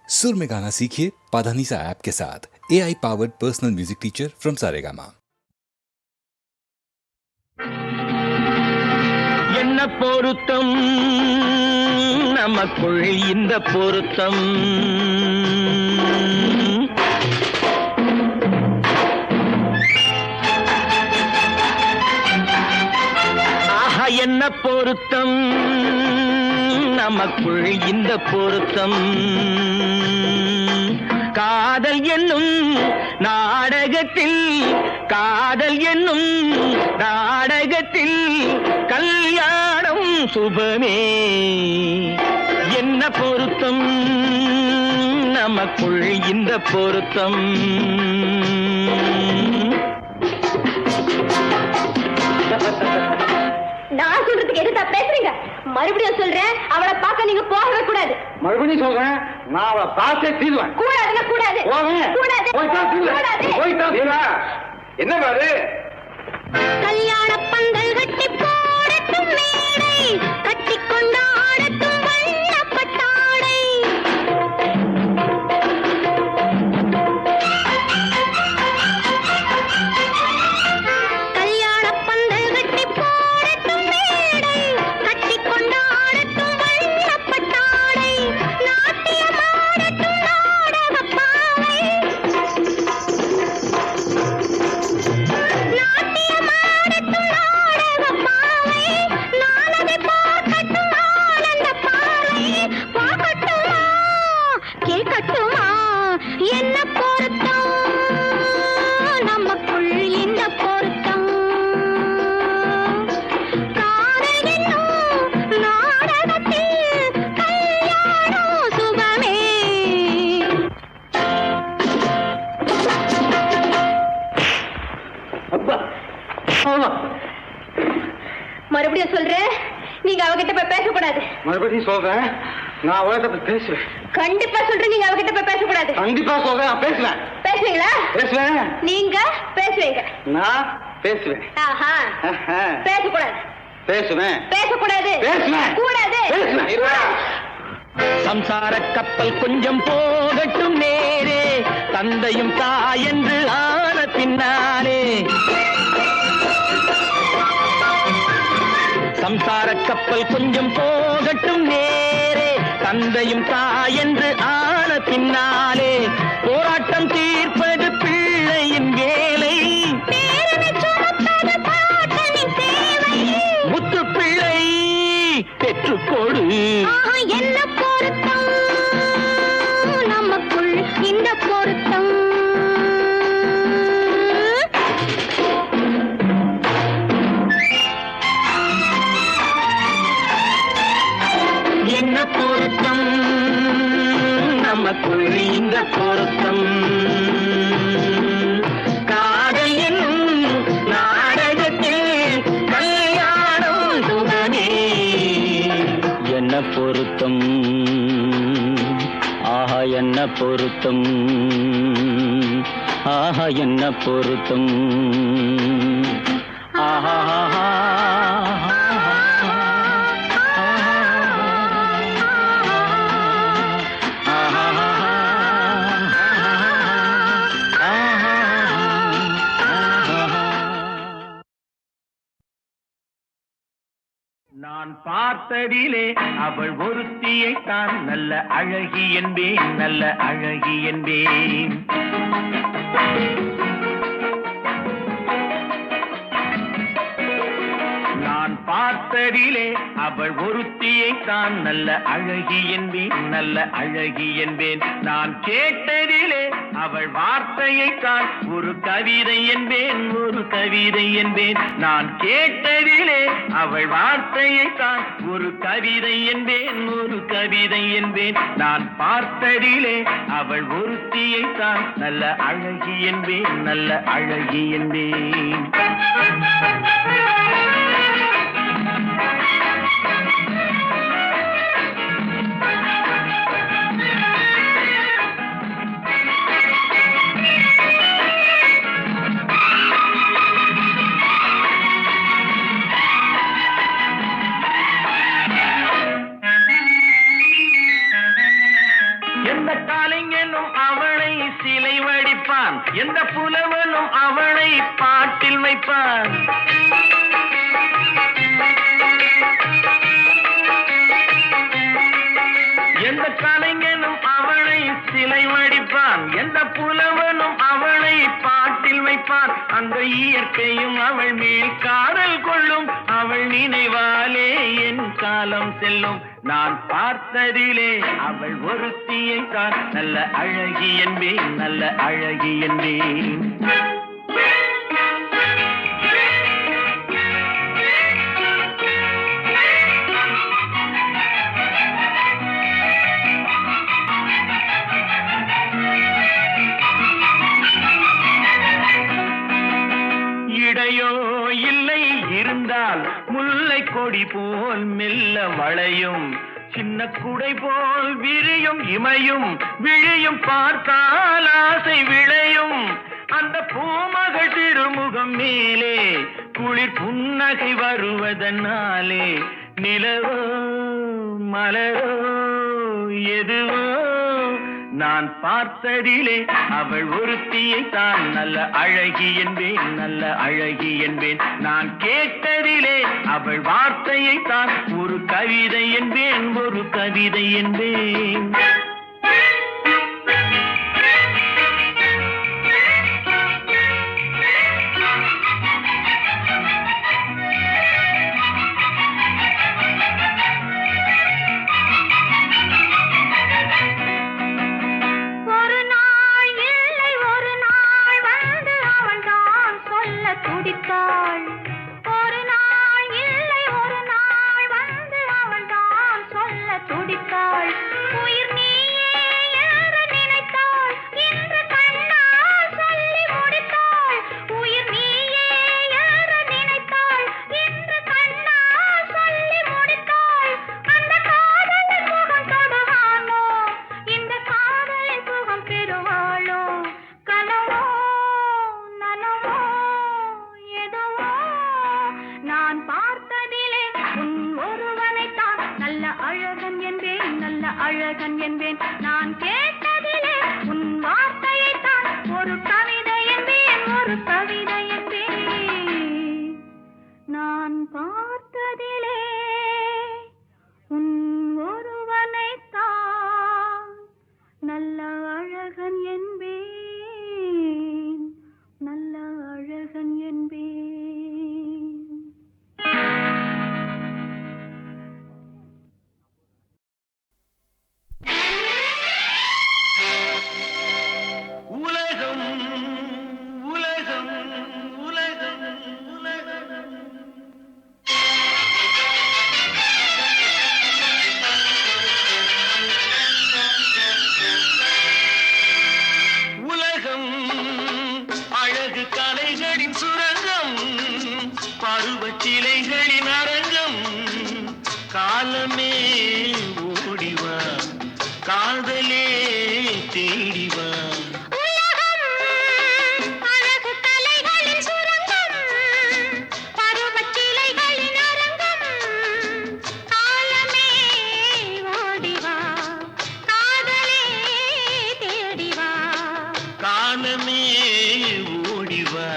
सुर में गाना सीखिए पाधानीसा ऐप के साथ। AI powered personal music teacher from Saregama. என்ன பொருத்தம் நமக்குள் இந்த பொருத்தம் ஆஹா என்ன பொருத்தம் நமக்குள் இந்த பொருத்தம் காதல் என்னும் நாடகத்தில் காதல் என்னும் நாடகத்தில் கல்யாணம் சுபமே என்ன பொருத்தம் நமக்குள் இந்த பொருத்தம் நான் சொல்றதுக்கு எதுதா பேசுறீங்க? மறுபடியும் சொல்றேன், அவளை பார்க்க நீங்க போகவே கூடாது. மறுபடியும் சொல்றேன், நான் அவளை பார்த்தே தீருவேன். கூடாதுன்னா கூடாது. என்ன பாரு, கல்யாண பந்தல் கட்டி போடட்டும் மேடை, கட்டி கொண்டாடட்டும் வண்ணப்பட்டாடை. கல்யாண பந்தல் கட்டி போடட்டும் மேடை, கட்டி கொண்டாடட்டும் வண்ணப்பட்டாடை. நாட்டியமாடட்டும் நாடகப்பாவை, நாட்டியமாடட்டும் நாடகப்பாவை. நானதை பார்க்கட்டும் ஆனந்த பார்வை. பார்க்கட்டுமா கேட்கட்டுமா என்ன பொருத்தம் நமக்குள் இந்த பொருத்தம். காதல் என்னும் நாடகத்தில் கல்யாணம் சுபமே. அப்பா ஆமா. மறுபடியும் சொல்றேன், நீங்க அவகிட்ட போய் பேசக்கூடாது. மறுபடியும் சொல்றேன், நான் அவள்கிட்ட போய் பேசுவேன். கண்டிப்பா சொல்றேன், நீங்க அவகிட்ட போய் பேசக்கூடாது. கண்டிப்பா சொல்றேன், நான் பேசுவேன். பேசுவீங்களா? பேசுவேன், நீங்க பேசுவீங்க. நான் பேசுவேன். ஆஹா. ஆஹா. பேசக்கூடாது. பேசுவேன், பேசக்கூடாது. பேசுவேன், கூடாது. பேசுவேன். சம்சார கப்பல் கொஞ்சம் போகட்டும் நேரே, தந்தையும் தாயென்று ஆன பின்னாலே. சம்சார கப்பல் கொஞ்சம் போகட்டும் நேரே, தந்தையும் தாயென்று ஆன பின்னாலே. போராட்டம் தீர்ப்பது பிள்ளையின் வேலை, பேரனை சுமப்பது பாட்டனின் சேவை. முத்து பிள்ளை பெற்றுக்கொடு. ஆஹா, என்ன பொருத்தம் நமக்குள் இந்த பொருத்தம். என்ன பொருத்தம் நமக்குள் இந்த பொருத்தம். காதல் என்னும் நாடகத்தில் கல்யாணம் சுபமே. என்ன பொருத்தம், ஆஹா என்ன பொருத்தம், ஆஹா என்ன பொருத்தம், ஆஹா நான் பார்த்ததிலே அவள் ஒருத்தியை தான் நல்ல அழகி என்பேன், நல்ல அழகி என்பேன். நான் பார்த்ததிலே அவள் ஒருத்தியை தான் நல்ல அழகி என்பேன், நல்ல அழகி என்பேன். நான் கேட்டதிலே அவள் வார்த்தையை தான் ஒரு கவிதை என்பேன், ஒரு கவிதை என்பேன். நான் கேட்டதிலே அவள் வார்த்தையை தான் ஒரு கவிதை என்பேன், ஒரு கவிதை என்பேன். நான் பார்த்ததிலே அவள் ஒருத்தியை தான் நல்ல அழகி என்பேன், நல்ல அழகி என்பேன். என்ன எந்த கலைஞனும் அவளை சிலை வடிப்பான், எந்த புலவனும் அவளை பாட்டில் வைப்பான். எந்த கலைஞனும் அவளை சிலை வடிப்பான், எந்த புலவனும் அவளை பாட்டில் வைப்பான். அந்த இயற்கையும் அவள் மேல் காதல் கொள்ளும், அவள் நினைவாலே என் காலம் செல்லும். நான் பார்த்ததிலே அவள் ஒருத்தியை தான் நல்ல அழகி என்பேன், நல்ல அழகி என்பேன். இடையோ இல்லை இருந்தால் முல்லை கொடி போல் மெல்ல வளையும், சின்ன குடை போல் விரியும் இமையும் விழியும் பார்த்தால் ஆசை விளையும். அந்த பூமகள் திருமுகம் மேலே குளிர் புன்னகை வருவதனாலே நிலவோ மலரோ எதுவோ நான் பார்த்ததிலே அவள் ஒருத்தியை தான் நல்ல அழகி என்பேன், நல்ல அழகி என்பேன். நான் கேட்டதிலே அவள் வார்த்தையை தான் ஒரு கவிதை என்பேன், ஒரு கவிதை என்பேன். அழகன் என்பேன், நான் கேட்டதிலே உன் வார்த்தையை தான் ஒரு கவிதை என்பேன், ஒரு கவிதை என்பேன். நான் பார்த்ததிலே உன் ஒருவனை தான் நல்ல அழகன் என்பேன், நல்ல அழகன் என்பேன். சிலைகளின் அரங்கம் காலமே ஓடிவா, காதலே தேடிவா. அழகு கலைகளின் சுரங்கம், பருவச் சிலைகளின் அரங்கம், காலமே ஓடிவா, காதலே தேடிவா. காலமே ஓடிவா,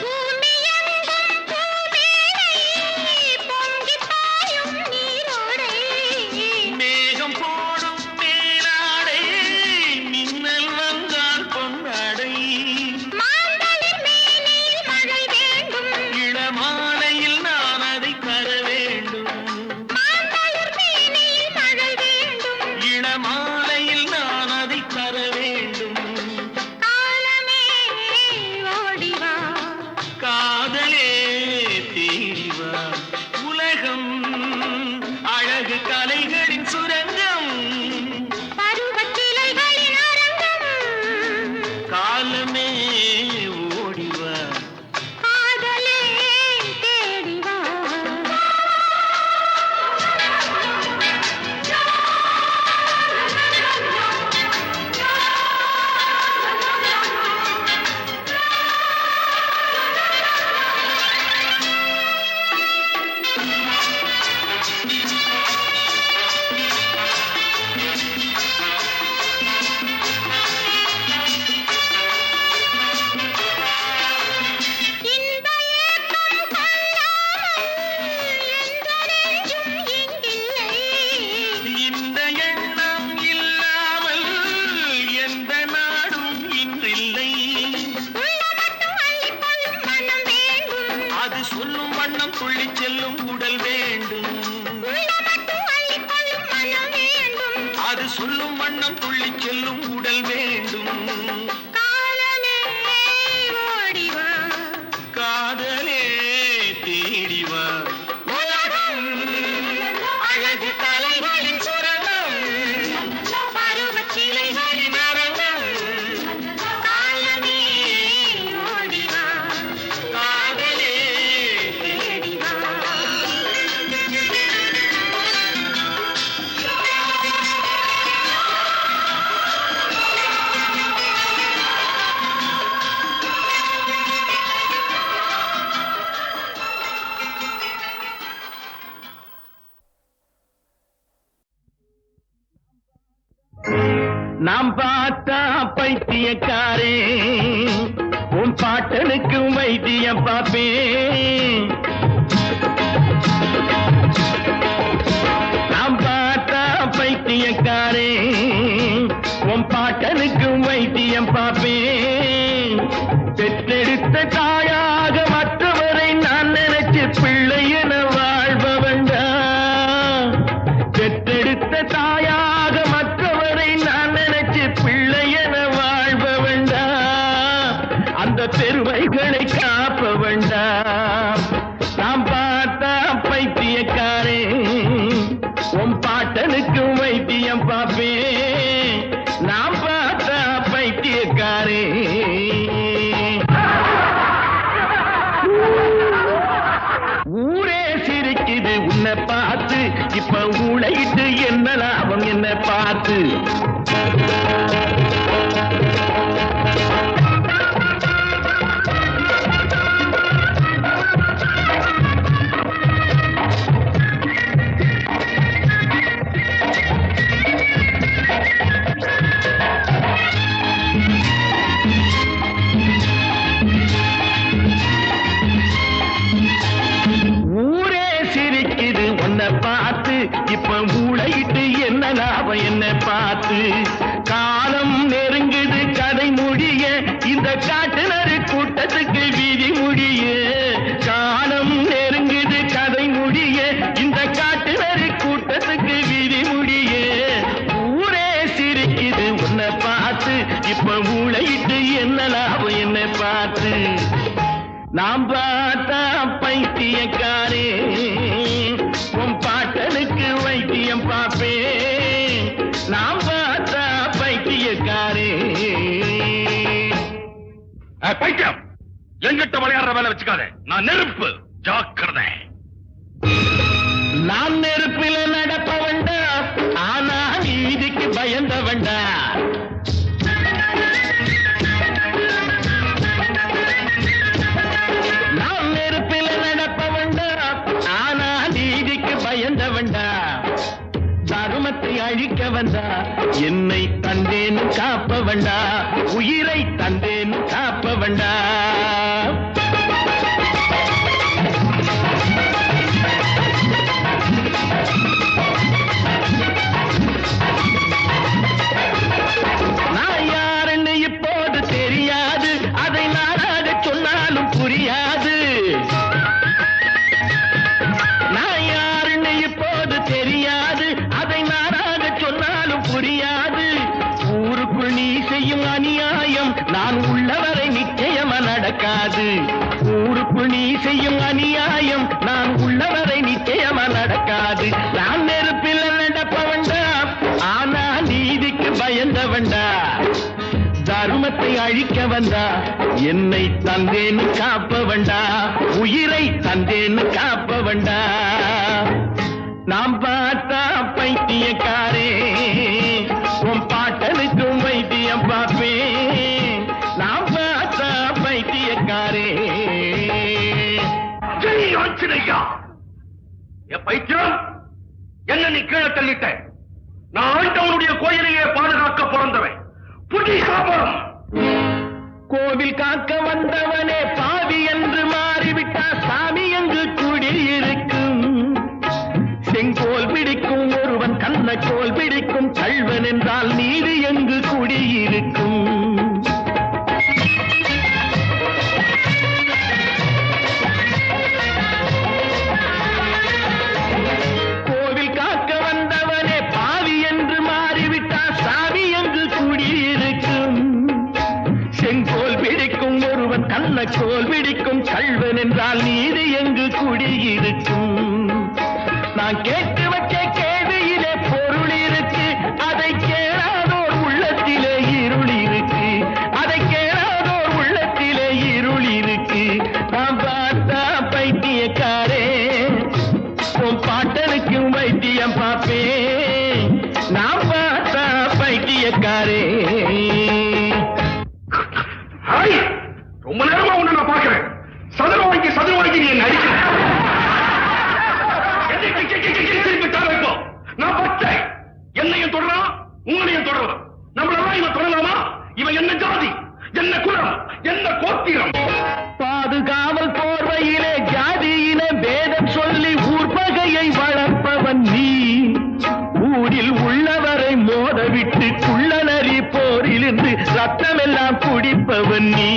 பூமியெங்கும் சொல்லும் வண்ணம் துள்ளி செல்லும் உடல் வேண்டும். அது சொல்லும் வண்ணம் துள்ளி செல்லும் உடல் வேண்டும். காதலே தேடிவா. அழகு தலைகளின் சுரங்கம், பருவச்சிலைகளின் அரங்கம். காலமே ஓடிவா, காதலே தேடிவா. நாம் பார்த்தா பைத்தியக்காரே, உன் பாட்டனுக்கு வைத்தியம் பாப்பேன். நாம் பார்த்தா பைத்தியக்காரே, உன் பாட்டனுக்கு வைத்தியம் பாப்பேன். பெற்றெடுத்த தாயாக மற்றவரை நான் நினைச்சு பிள்ளை என வாழ்ப வேண்டாம். பெற்றெடுத்த தாயாக மற்றவரை நான் நினைச்சு பிள்ளை என வாழ்ப வேண்டாம். அந்த பெருமைகளை காப்ப வேண்டாம். நாம் பார்த்தா பைத்தியக்காரே, உன் பாட்டனுக்கு வைத்தியம் பாப்பேன். நாம் பார்த்தா பைத்தியக்காரே. ஊரே சிரிக்குது உன்னை பார்த்து, இப்ப ஊழையிட்டு என்ன லாபம் என்ன பார்த்து. ஊரே சிரிக்குது உன்னை பார்த்து, இப்ப ஊழையிட்டு என்ன லாபம் என்ன பார்த்து. காலம் நெருங்குது கதை முடிய, இந்த காட்டுநரு கூட்டத்துக்கு விதி முடிய. காலம் நெருங்குது கதை முடிய, இந்த காட்டுநரு கூட்டத்துக்கு விதி முடிய. ஊரே சிரிக்குது உன்னை பார்த்து, இப்ப ஊழையிட்டு என்ன லாபம் என்ன பார்த்து. நாம் பார்த்தா பைத்தியக்காரே, உன் பாட்டனுக்கு வைத்தியம் பாப்பேன். நாம் பார்த்தா பைத்தியக்காரே. பைத்தியம், எங்கிட்ட விளையாடுற வேலை வச்சுக்காத. நான் நெருப்பு, ஜாக்கிரதை. நான் நெருப்பில நடப்ப வேண்டா, ஆனா நீதிக்கு பயந்த வேண்டா. நான் நெருப்பில நடப்ப வேண்டா, ஆனா நீதிக்கு பயந்த வேண்டா. தர்மத்தை அழிக்க வந்தா, என்னை தந்தேன்னு காப்ப வேண்டா. உயிரை தந்தேன்னு காப்ப வேண்டா. நான் யாருன்னு இப்போது தெரியாது, அதை நானாக சொன்னாலும் புரியாது. நான் யாருன்னு இப்போது தெரியாது, அதை நானாக சொன்னாலும் புரியாது. ஊருக்குள் நீ செய்யும் அநியாயம் நான் உள்ளவரை நிச்சயமா நடக்காது. ஊருக்குள் நீ செய்யும் அநியாயம் நான் உள்ளவரை நிச்சயமா நடக்காது. நான் நெருப்பில் நடப்ப வேண்டாம், ஆனா நீதிக்கு பயந்த வேண்டா. தர்மத்தை அழிக்க வந்தா, என்னை தந்தேன்னு காப்ப வேண்டா. உயிரை தந்தேன்னு காப்ப வேண்டா. நாம் பார்த்தா பைத்தியக்காரே, உன் பாட்டனுக்கும் வைத்தியம் பார்ப்பேன். நாம் பார்த்தா பைத்தியக்காரே. ஜெய் ஆஞ்சநேயா. என் பைத்தியம், என்ன நீ கீழே தள்ளிட்ட? நான் ஆண்டவனுடைய கோயிலையே பாதுகாக்க பிறந்தவன். புடி சாபம். கோவில் காக்க வந்தவனே பாவி என்று மாறிவிட்டா, சாமி என்று குடியிருக்கும். செங்கோல் பிடிக்கும் ஒருவன் கண்ணக்கோல் பிடிக்கும். கள்வன் என்றால் நீதி எங்கு குடியிருக்கும். கண்ணக்கோல் பிடிக்கும் கள்வன் என்றால் நீதி எங்கு குடியிருக்கும்? நான் கேட்டு வச்ச கேள்வியிலே பொருள் இருக்கு, அதை கேளாதோர் உள்ளத்திலே இருள் இருக்கு, அதை கேளாதோர் உள்ளத்திலே இருள் இருக்கு. நான் பார்த்தா பைத்தியக்காரே, உன் பாட்டனுக்கும் வைத்தியம் பார்ப்பேன். நான் பார்த்தா பைத்தியக்காரே. ரொம்ப நேரமா உன்னை நான் பார்க்கிறேன். சதுர வாங்கி நீ நடிக்க. நான் பச்சை. என்னையும் தொடரலாம், உங்களையும் தொடரலாம். நம்மளெல்லாம் இவன் தொடரலாமா? இவன் என்ன ஜாதி, என்ன குலம், என்ன கோத்திரம்? பாதுகாவல் போர்வையிலே ஜாதியின பேதம் சொல்லி ஊர்பகையை வளர்ப்பவன் நீ. ஊரில் உள்ளவரை மோதவிட்டு குள்ளநரி போரிலிருந்து ரத்தமெல்லாம் குடிப்பவன் நீ.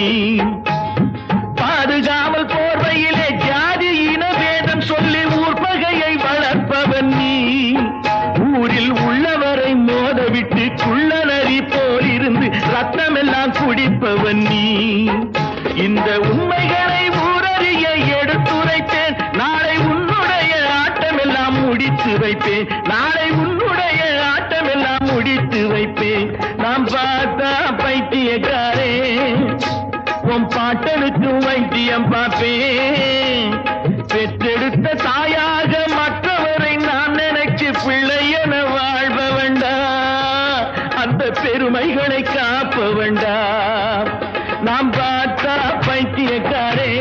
பாதுகாவல் போர்வையிலே ஜாதியின பேதம் சொல்லி ஊர்பகையை வளர்ப்பவன் நீ. ஊரில் உள்ளவரை மோதவிட்டு குள்ளநரி போரிலிருந்து ரத்தமெல்லாம் குடிப்பவன் நீ. இந்த உண்மைகளை ஊரறிய எடுத்துரைப்பேன். நாளை உன்னுடைய ஆட்டமெல்லாம் முடித்து வைப்பேன். நாளை உன்னுடைய ஆட்டமெல்லாம் முடித்து வைப்பேன். நாம் பார்த்தா பைத்தியக்காரே, உன் பாட்டனுக்கு வைத்தியம் பார்ப்பேன். பெற்றெடுத்த தாயாக மற்றவரை நான் நினைச்சு பிள்ளை என வாழ்வ வேண்டாம், அந்த பெருமைகளை காப்ப வேண்டாம். நாம் பார்த்தா பைத்தியக்காரே,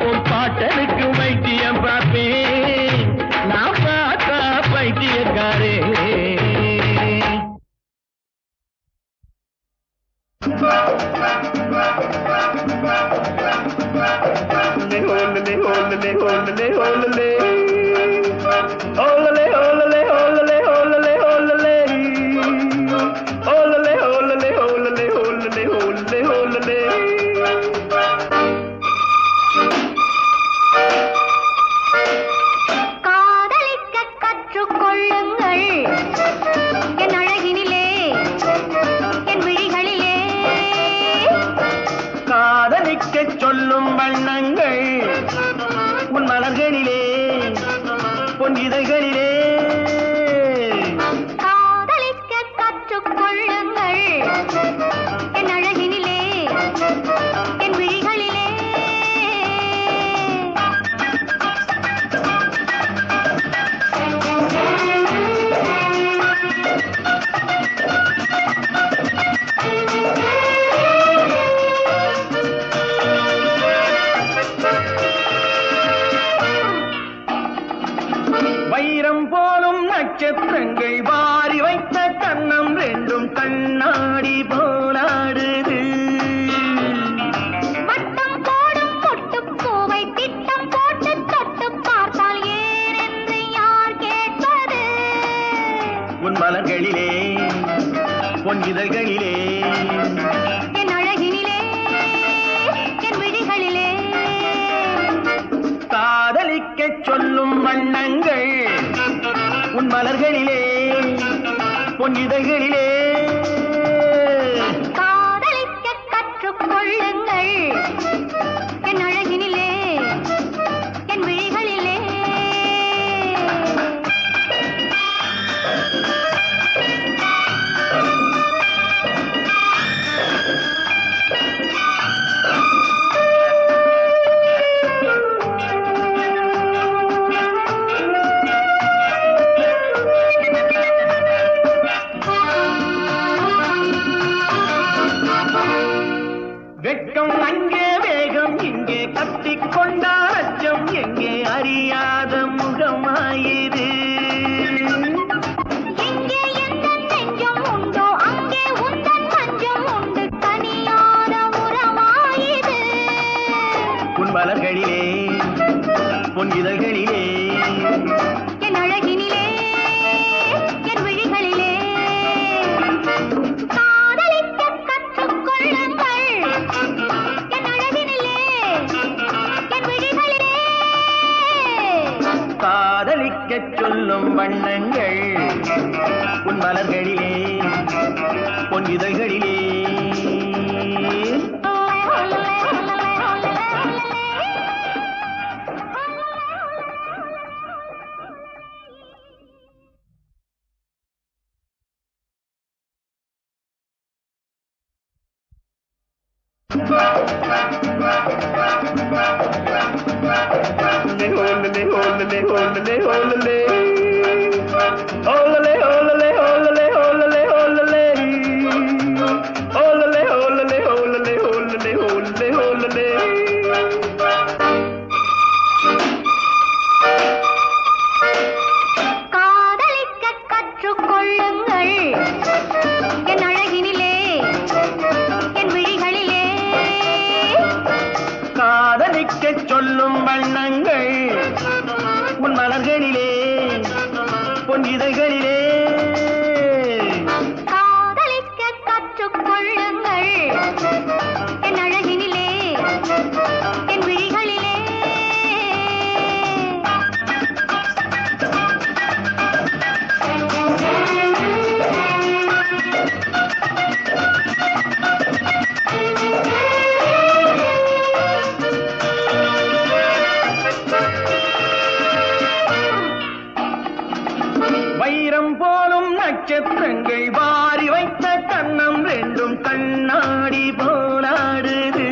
உன் பாட்டனுக்கு வைத்தியம் பார்ப்பேன். நாம் பார்த்தா பைத்தியக்காரே. காதலிக்க கற்றுக்கொள்ளுங்கள் என் அழகினிலே, என் விழிகளிலே. காதலிக்க சொல்லும் வண்ணங்கள் உன் மலர்களிலே, பொன் இதழ்களிலே. காதலிக்க கற்றுக்கொள்ளுங்கள் என் அழகினிலே, என் விழிகளிலே. வைரம் போலும் நட்சத்திரங்கள் வாரி வைத்த கண்ணம் ரெண்டும் கண்ணாடி போலாடுது. வட்டம் போடும் பொட்டுப்பூவை திட்டம் போட்டு தொட்டு பார்த்தால் ஏன் என்று யார் கேட்பது? உன் மலர்களிலே, பொன் இதழ்களிலே. என் அழகினிலே, என் விழிகளிலே. காதலிக்க சொல்லும் வண்ணங்கள் உன் மலர்களிலே, பொன் இதழ்களிலே. காதலிக்க கற்றுக்கொள்ளுங்கள் என் அழகினிலே, என் விழிகளிலே. வெட்கம் அங்கே, வேகம் இங்கே, கட்டிக்கொண்டால் அச்சம் எங்கே, அறியாத முகமாயிரு. எங்கே எந்தன் நெஞ்சம் உண்டோ அங்கே உந்தன் மஞ்சம் உண்டு, கனியாத உறவாயிது. உன் மலர்களிலே, பொன் இதழ்களிலே. என் அழகினிலே, என் விழிகளிலே. காதலிக்க கற்றுக்கொள்ளுங்கள் என் அழகினிலே, என் விழிகளிலே. காதலிக்க சொல்லும் வண்ணங்கள் உன் மலர்களிலே, பொன் இதழ்களிலே. காதலிக்க கற்றுக்கொள்ளுங்கள் என் அழகினிலே என் விழிகளிலே காதலிக்க சொல்லும் வண்ணங்கள் உன் மலர்களிலே பொன் இதழ்களிலே காதலிக்க கற்றுக்கொள்ளுங்கள் என் அழகினிலே என் விழிகளிலே வைரம் போலும் நட்சத்திரங்கள் வாரி வைத்த கண்ணம் ரெண்டும் கண்ணாடி போலாடுது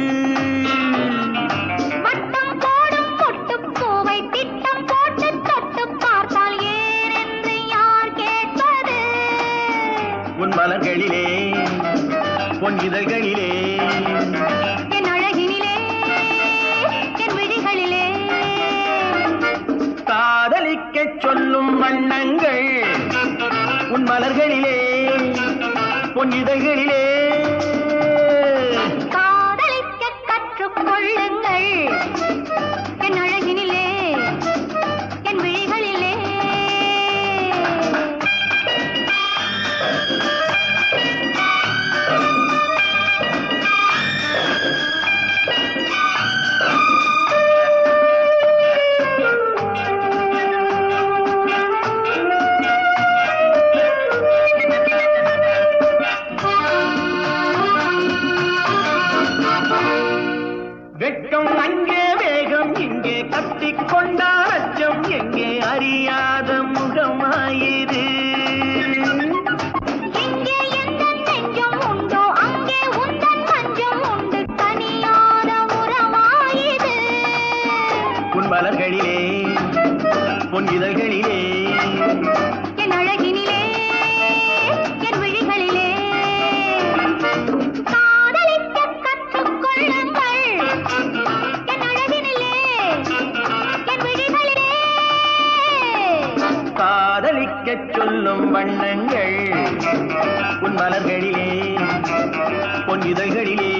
வட்டம் போடும் பொட்டுப் பூவை திட்டம் போட்டு தொட்டு பார்த்தால் ஏனென்று யார் கேட்பது உன் மலர்களிலே பொன் இதழ்களிலே என் அழகினிலே என் விழிகளிலே காதலிக்க சொல்லும் வண்ணங்கள் உன் மலர்களிலே பொன் இதழ்களிலே காதலிக்க கற்றுக்கொள்ளுங்கள் என் அழகினிலே என் விழிகளிலே வெட்கம் அங்கே வேகம் இங்கே கட்டிக்கொண்டால் அச்சம் எங்கே அறியாத முகமாயிரு எங்கே எந்த நெஞ்சம் உண்டோ அங்கே உந்தன் மஞ்சம் உண்டு தனியாத உறவாயிது உன் மலர்களிலே பொன் இதழ்களிலே என் அழகினிலே என் விழிகளிலே காதலிக்க கற்றுக்கொள்ளுங்கள் என் அழகினிலே என் விழிகளிலே காதலிக்க சொல்லும் வண்ணங்கள் உன் மலர்களிலே பொன் இதழ்களிலே